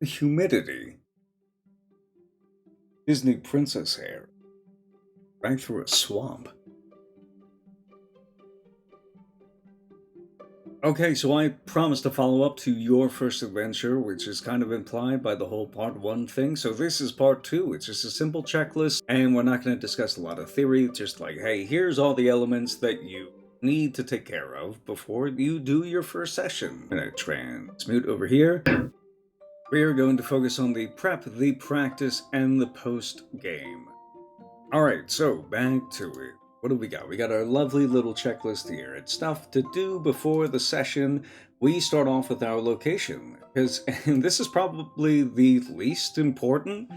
humidity. Disney princess hair. Right through a swamp. Okay, so I promised to follow up to your first adventure, which is kind of implied by the whole part one thing. So this is part two. It's just a simple checklist, and we're not going to discuss a lot of theory. Just like, hey, here's all the elements that you need to take care of before you do your first session. I'm going to transmute over here. We are going to focus on the prep, the practice, and the post-game. Alright, so back to it. What do we got? We got our lovely little checklist here. It's stuff to do before the session. We start off with our location, because this is probably the least important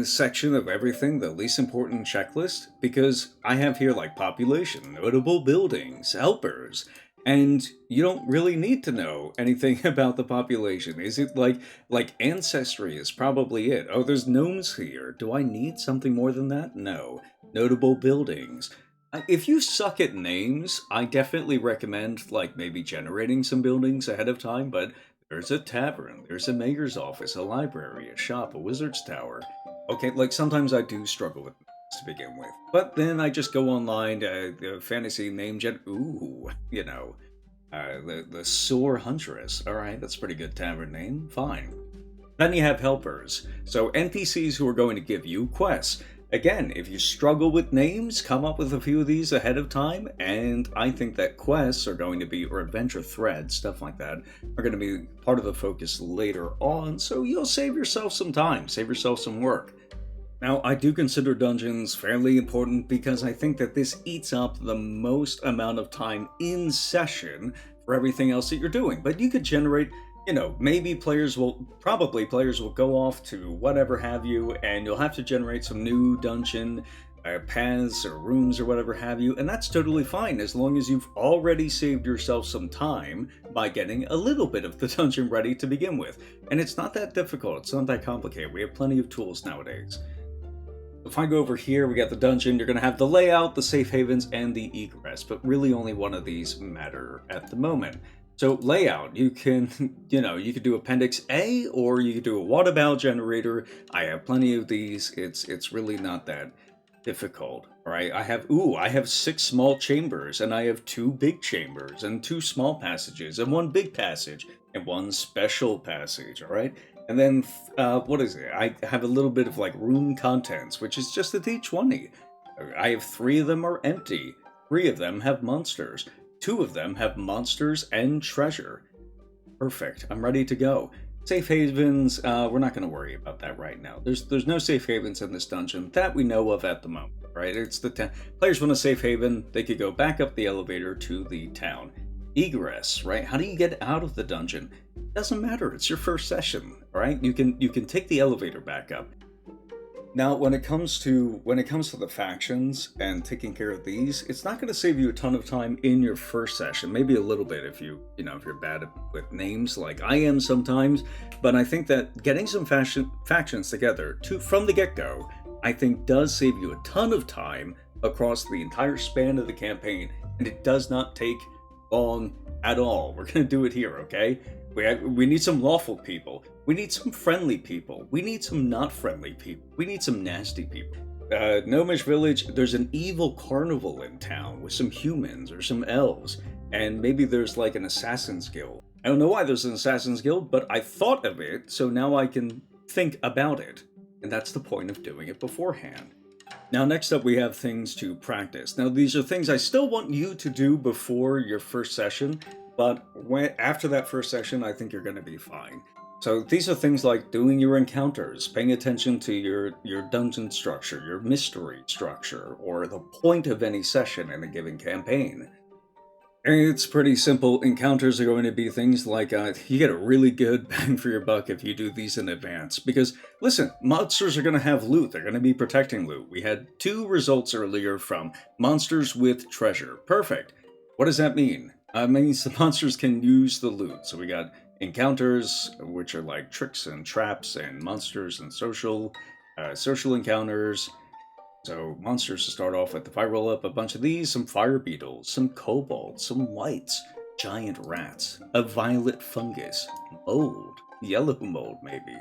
section of everything, the least important checklist, because I have here like population, notable buildings, helpers, and you don't really need to know anything about the population. Is it like ancestry is probably it? Oh, there's gnomes here. Do I need something more than that? No. Notable buildings. If you suck at names, I definitely recommend like maybe generating some buildings ahead of time, but there's a tavern, there's a mayor's office, a library, a shop, a wizard's tower. Okay, like sometimes I do struggle with to begin with. But then I just go online, fantasy name ooh, you know, the Sore Huntress. Alright, that's a pretty good tavern name, fine. Then you have helpers, so NPCs who are going to give you quests. Again, if you struggle with names, come up with a few of these ahead of time, and I think that quests are going to be, or adventure threads, stuff like that, are going to be part of the focus later on, so you'll save yourself some time, save yourself some work. Now, I do consider dungeons fairly important because I think that this eats up the most amount of time in session for everything else that you're doing. But you could generate, you know, maybe players will go off to whatever have you, and you'll have to generate some new dungeon paths or rooms or whatever have you, and that's totally fine as long as you've already saved yourself some time by getting a little bit of the dungeon ready to begin with. And it's not that difficult, it's not that complicated, we have plenty of tools nowadays. If I go over here, we got the dungeon, you're going to have the layout, the safe havens, and the egress, but really only one of these matter at the moment. So layout, you can, you could do Appendix A, or you could do a water bow generator. I have plenty of these, it's really not that difficult, right? I have 6 small chambers, and I have 2 big chambers, and 2 small passages, and 1 big passage, and 1 special passage, alright? And then, what is it? I have a little bit of like room contents, which is just a D20. I have 3 of them are empty. 3 of them have monsters. 2 of them have monsters and treasure. Perfect. I'm ready to go. Safe havens, we're not going to worry about that right now. There's no safe havens in this dungeon that we know of at the moment, right? It's players want a safe haven, they could go back up the elevator to the town. Egress, right? How do you get out of the dungeon? Doesn't matter. It's your first session, right? You can take the elevator back up. Now, when it comes to the factions and taking care of these, it's not going to save you a ton of time in your first session. Maybe a little bit if if you're bad with names like I am sometimes. But I think that getting some factions together from the get-go, I think does save you a ton of time across the entire span of the campaign, and it does not take long at all. We're going to do it here, okay? We need some lawful people. We need some friendly people. We need some not friendly people. We need some nasty people. Gnomish Village, there's an evil carnival in town with some humans or some elves, and maybe there's like an assassin's guild. I don't know why there's an assassin's guild, but I thought of it, so now I can think about it. And that's the point of doing it beforehand. Now, next up, we have things to practice. Now, these are things I still want you to do before your first session, but after that first session, I think you're going to be fine. So these are things like doing your encounters, paying attention to your dungeon structure, your mystery structure, or the point of any session in a given campaign. It's pretty simple. Encounters are going to be things like, you get a really good bang for your buck if you do these in advance. Because, listen, monsters are going to have loot. They're going to be protecting loot. We had 2 results earlier from monsters with treasure. Perfect. What does that mean? It means the monsters can use the loot. So we got encounters, which are like tricks and traps, and monsters and social encounters. So monsters to start off with, if I roll up a bunch of these, some fire beetles, some kobolds, some wights, giant rats, a violet fungus, mold, Yellow mold, maybe.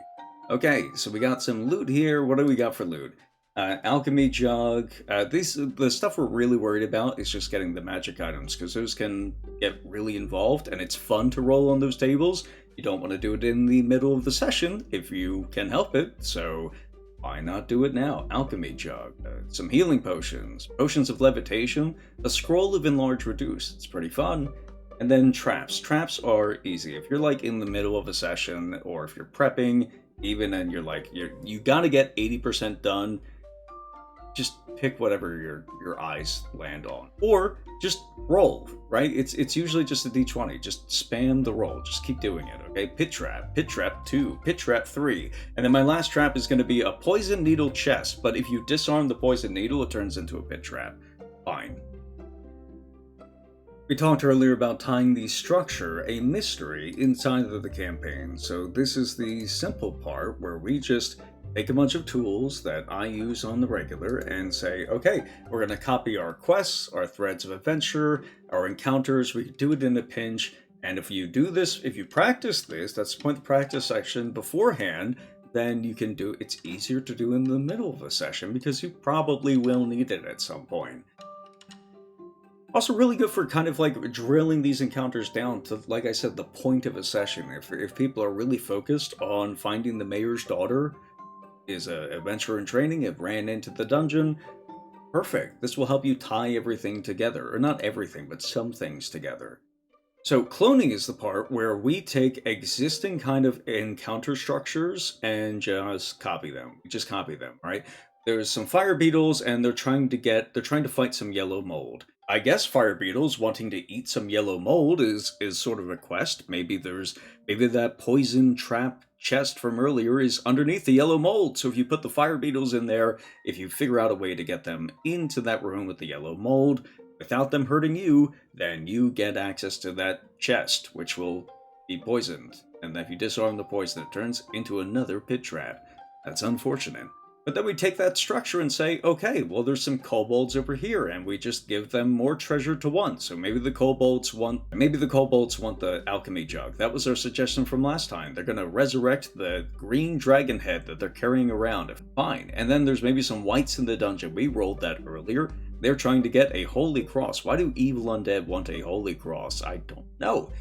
Okay, so we got some loot here. What do we got for loot? Alchemy jug. The stuff we're really worried about is just getting the magic items, because those can get really involved, and it's fun to roll on those tables. You don't want to do it in the middle of the session if you can help it, so why not do it now? Alchemy jug, some healing potions, potions of levitation, a scroll of enlarge reduce. It's pretty fun. And then traps. Traps are easy. If you're like in the middle of a session, or if you're prepping, even and you're like you gotta get 80% done, just pick whatever your eyes land on, or just roll. Right? It's usually just a d20. Just spam the roll. Just keep doing it. Okay. Pit trap 2, pit trap 3, and then my last trap is going to be a poison needle chest. But if you disarm the poison needle, it turns into a pit trap. Fine. We talked earlier about tying the structure, a mystery, inside of the campaign. So this is the simple part where we just take a bunch of tools that I use on the regular and say, okay, we're going to copy our quests, our threads of adventure, our encounters. We can do it in a pinch. And if you do this, if you practice this, that's the point of the practice section beforehand, then you can do, it's easier to do in the middle of a session because you probably will need it at some point. Also really good for kind of like drilling these encounters down to, like I said, the point of a session. If people are really focused on finding the mayor's daughter, is a adventurer in training, it ran into the dungeon, perfect. This will help you tie everything together, or not everything, but some things together. So cloning is the part where we take existing kind of encounter structures and just copy them. Right? There's some fire beetles and they're trying to fight some yellow mold. I guess fire beetles wanting to eat some yellow mold is sort of a quest. Maybe that poison trap chest from earlier is underneath the yellow mold. So if you put the fire beetles in there, if you figure out a way to get them into that room with the yellow mold without them hurting you, then you get access to that chest, which will be poisoned. And if you disarm the poison, it turns into another pit trap. That's unfortunate. But then we take that structure and say, okay, well, there's some kobolds over here, and we just give them more treasure to want. So maybe the kobolds want the alchemy jug. That was our suggestion from last time. They're going to resurrect the green dragon head that they're carrying around. Fine. And then there's maybe some wights in the dungeon. We rolled that earlier. They're trying to get a holy cross. Why do evil undead want a holy cross? I don't know.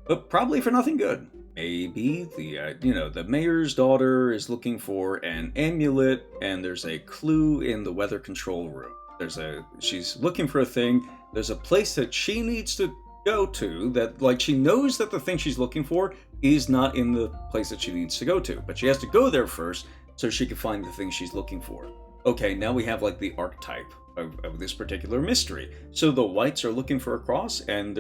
But probably for nothing good. Maybe the mayor's daughter is looking for an amulet, and there's a clue in the weather control room. She's looking for a thing. There's a place that she needs to go to that, like, she knows that the thing she's looking for is not in the place that she needs to go to, but she has to go there first so she can find the thing she's looking for. Okay, now we have like the archetype of this particular mystery. So the wights are looking for a cross, and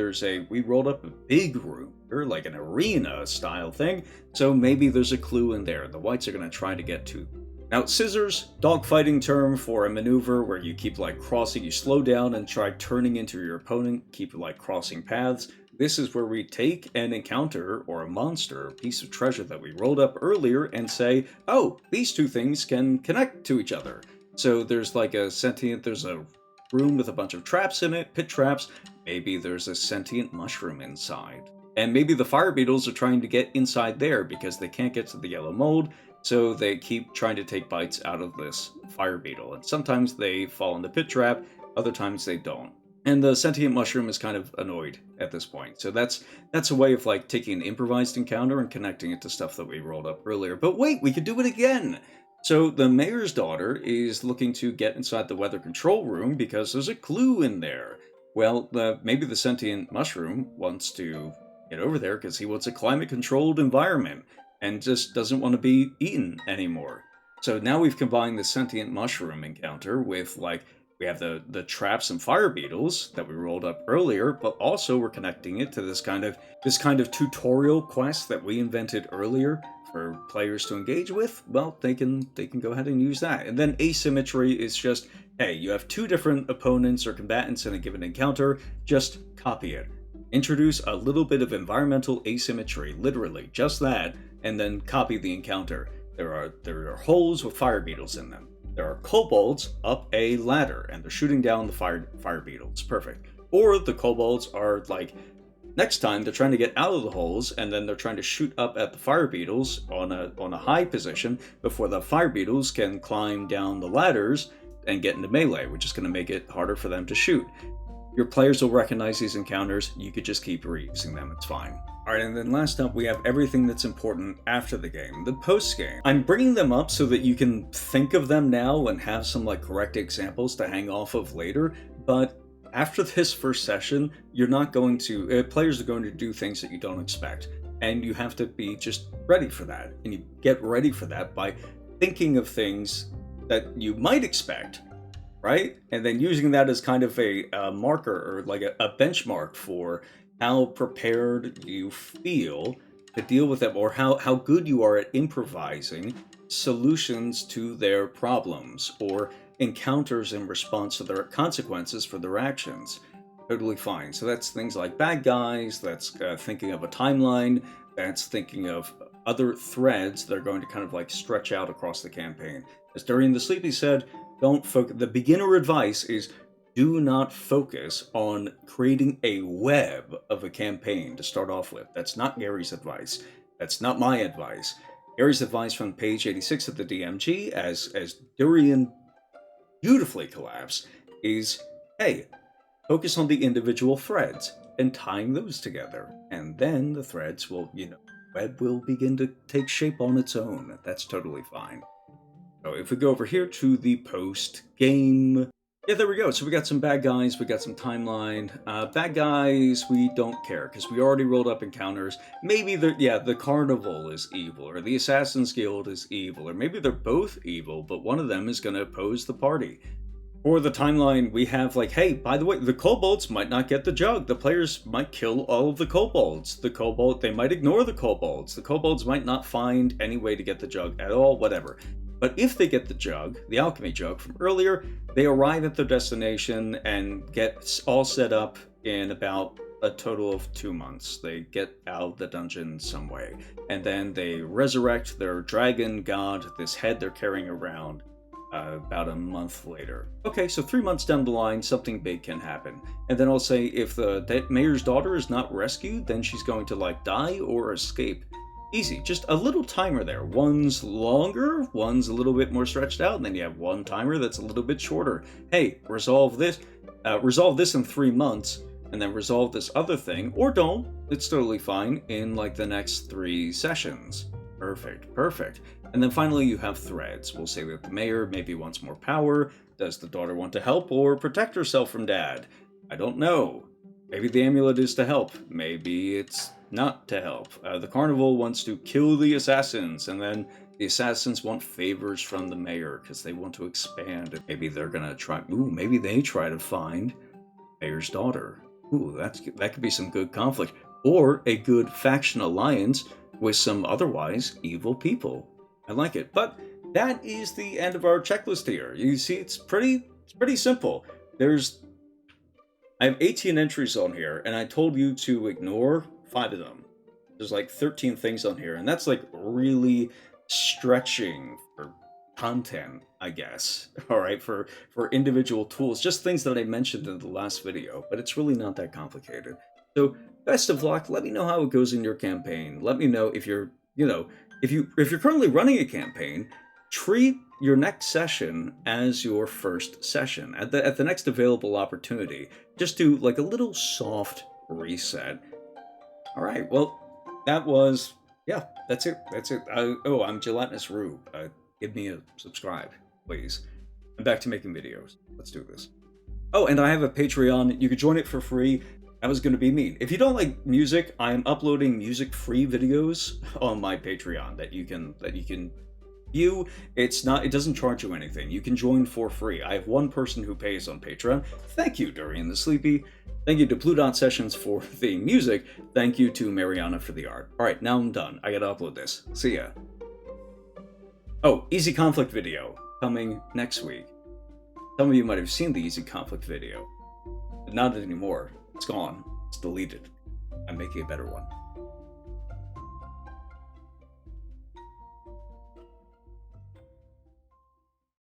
we rolled up a big room, or like an arena style thing, so maybe there's a clue in there. The wights are going to try to get to. Now, scissors, dogfighting term for a maneuver where you keep like crossing, you slow down and try turning into your opponent, keep like crossing paths. This is where we take an encounter or a monster, a piece of treasure that we rolled up earlier, and say, oh, these two things can connect to each other. So there's like there's a room with a bunch of traps in it, pit traps. Maybe there's a sentient mushroom inside. And maybe the fire beetles are trying to get inside there because they can't get to the yellow mold, so they keep trying to take bites out of this fire beetle. And sometimes they fall in the pit trap, other times they don't. And the sentient mushroom is kind of annoyed at this point. So that's a way of like taking an improvised encounter and connecting it to stuff that we rolled up earlier. But wait, we could do it again! So the mayor's daughter is looking to get inside the weather control room because there's a clue in there. Well, maybe the sentient mushroom wants to get over there because he wants a climate-controlled environment and just doesn't want to be eaten anymore. So now we've combined the sentient mushroom encounter with, like, we have the traps and fire beetles that we rolled up earlier, but also we're connecting it to this kind of tutorial quest that we invented earlier for players to engage with. Well, they can go ahead and use that. And then asymmetry is just, hey, you have two different opponents or combatants in a given encounter, just copy it. Introduce a little bit of environmental asymmetry, literally, just that, and then copy the encounter. There are holes with fire beetles in them. There are kobolds up a ladder, and they're shooting down the fire beetles. Perfect. Or the kobolds are like next time they're trying to get out of the holes, and then they're trying to shoot up at the fire beetles on a high position before the fire beetles can climb down the ladders and get into melee, which is going to make it harder for them to shoot. Your players will recognize these encounters. You could just keep reusing them. It's fine. Alright, and then last up, we have everything that's important after the game, the post-game. I'm bringing them up so that you can think of them now and have some like correct examples to hang off of later, but after this first session, you're not going to, players are going to do things that you don't expect, and you have to be just ready for that. And you get ready for that by thinking of things that you might expect, right? And then using that as kind of a marker or like a benchmark for how prepared you feel to deal with them, or how good you are at improvising solutions to their problems or encounters in response to their consequences for their actions. Totally fine. So that's things like bad guys, that's thinking of a timeline, that's thinking of other threads that are going to kind of like stretch out across the campaign. As Durian the Sleepy said, don't focus. The beginner advice is do not focus on creating a web of a campaign to start off with. That's not Gary's advice. That's not my advice. Gary's advice from page 86 of the DMG, as Durian beautifully collapsed, is, hey, focus on the individual threads and tying those together. And then the threads will, web will begin to take shape on its own. That's totally fine. So if we go over here to the post-game, yeah, there we go. So we got some bad guys, we got some timeline. Bad guys, we don't care, because we already rolled up encounters. Maybe the Carnival is evil, or the Assassin's Guild is evil, or maybe they're both evil, but one of them is going to oppose the party. For the timeline, we have like, hey, by the way, the kobolds might not get the jug. The players might kill all of the kobolds. They might ignore the kobolds. The kobolds might not find any way to get the jug at all, whatever. But if they get the jug, the alchemy jug from earlier, they arrive at their destination and get all set up in about a total of 2 months. They get out of the dungeon some way. And then they resurrect their dragon god, this head they're carrying around, about a month later. Okay, so 3 months down the line, something big can happen. And then I'll say if the mayor's daughter is not rescued, then she's going to like die or escape. Easy, just a little timer there. One's longer, one's a little bit more stretched out, and then you have one timer that's a little bit shorter. Hey, resolve this in 3 months, and then resolve this other thing, or don't, it's totally fine, in like the next 3 sessions. Perfect. And then finally you have threads. We'll say that the mayor maybe wants more power. Does the daughter want to help or protect herself from dad? I don't know. Maybe the amulet is to help. Maybe it's not to help. The carnival wants to kill the assassins, and then the assassins want favors from the mayor because they want to expand. Maybe they're gonna try. Maybe they try to find mayor's daughter. That could be some good conflict, or a good faction alliance with some otherwise evil people. I like it. But that is the end of our checklist here. You see, it's pretty simple. I have 18 entries on here, and I told you to ignore 5 of them. There's like 13 things on here, and that's like really stretching for content, I guess. All right, for individual tools, just things that I mentioned in the last video, but it's really not that complicated. So best of luck. Let me know how it goes in your campaign. Let me know if you're, if you're currently running a campaign, treat your next session as your first session. At the next available opportunity, just do like a little soft reset. All right, well, that's it. I'm Gelatinous Rube. Give me a subscribe, please. I'm back to making videos. Let's do this. Oh, and I have a Patreon. You can join it for free. That was going to be mean. If you don't like music, I am uploading music-free videos on my Patreon that you can view. It doesn't charge you anything. You can join for free. I have one person who pays on Patreon. Thank you, Durian the Sleepy. Thank you to Blue Dot Sessions for the music. Thank you to Mariana for the art. All right, now I'm done. I gotta upload this. See ya. Oh, Easy Conflict video coming next week. Some of you might have seen the Easy Conflict video, but not anymore. It's gone. It's deleted. I'm making a better one.